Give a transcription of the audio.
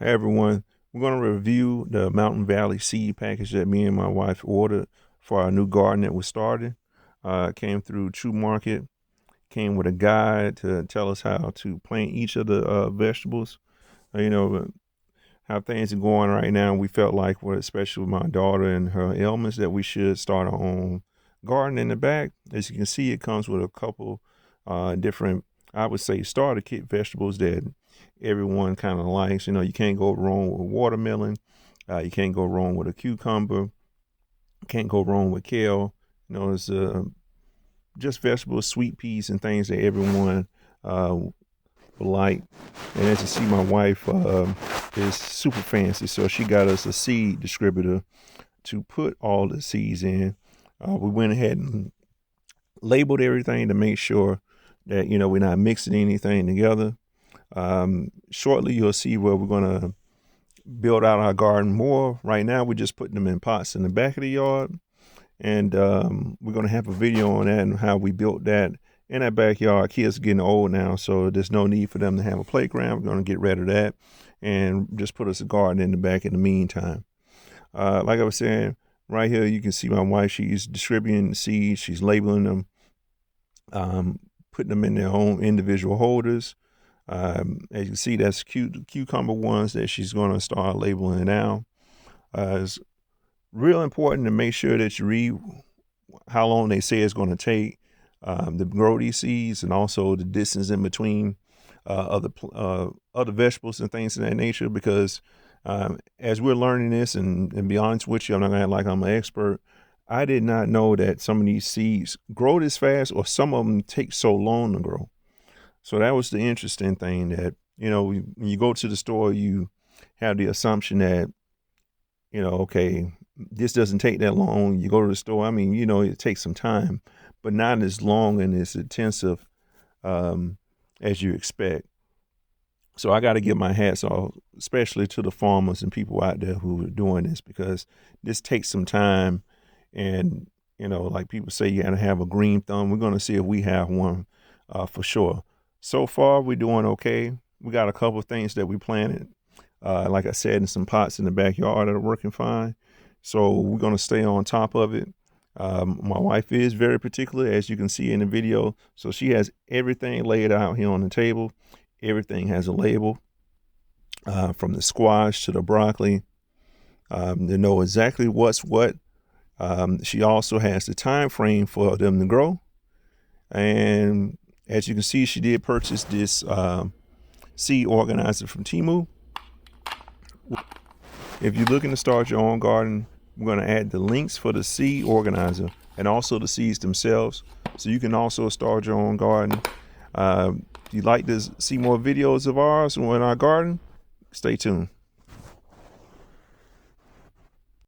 Hey everyone, we're going to review the Mountain Valley seed package that me and my wife ordered for our new garden that we're starting. It came through True Market, came with a guide to tell us how to plant each of the vegetables. You know, how things are going right now. We felt like, well, especially with my daughter and her ailments, that we should start our own garden in the back. As you can see, it comes with a couple different, I would say, starter kit vegetables that everyone kind of likes. You know, you can't go wrong with watermelon. You can't go wrong with a cucumber. Can't go wrong with kale. You know, it's just vegetables, sweet peas, and things that everyone would like. And as you see, my wife is super fancy, so she got us a seed distributor to put all the seeds in. We went ahead and labeled everything to make sure that we're not mixing anything together. Shortly, you'll see where we're gonna build out our garden more. Right now, we're just putting them in pots in the back of the yard, and we're gonna have a video on that and how we built that in that backyard. Kids are getting old now, so there's no need for them to have a playground. We're gonna get rid of that and just put us a garden in the back in the meantime. Like I was saying, right here you can see my wife. She's distributing the seeds. She's labeling them, putting them in their own individual holders. As you can see, that's cucumber ones that she's going to start labeling now. It's real important to make sure that you read how long they say it's going to take to grow these seeds, and also the distance in between other vegetables and things of that nature. Because as we're learning this, and be honest with you, I'm not going to act like I'm an expert. I did not know that some of these seeds grow this fast, or some of them take so long to grow. So that was the interesting thing, that when you go to the store, you have the assumption that okay, this doesn't take that long. You go to the store, I mean, it takes some time, but not as long and as intensive as you expect. So I got to give my hats off, especially to the farmers and people out there who are doing this, because this takes some time. And like people say, you got to have a green thumb. We're going to see if we have one for sure. So far, we're doing okay. We got a couple of things that we planted, like I said, in some pots in the backyard that are working fine. So we're going to stay on top of it. My wife is very particular, as you can see in the video. So she has everything laid out here on the table. Everything has a label, from the squash to the broccoli. They know exactly what's what. She also has the time frame for them to grow. And as you can see, she did purchase this seed organizer from Temu. If you're looking to start your own garden, we're going to add the links for the seed organizer and also the seeds themselves, so you can also start your own garden. If you'd like to see more videos of ours in our garden, stay tuned.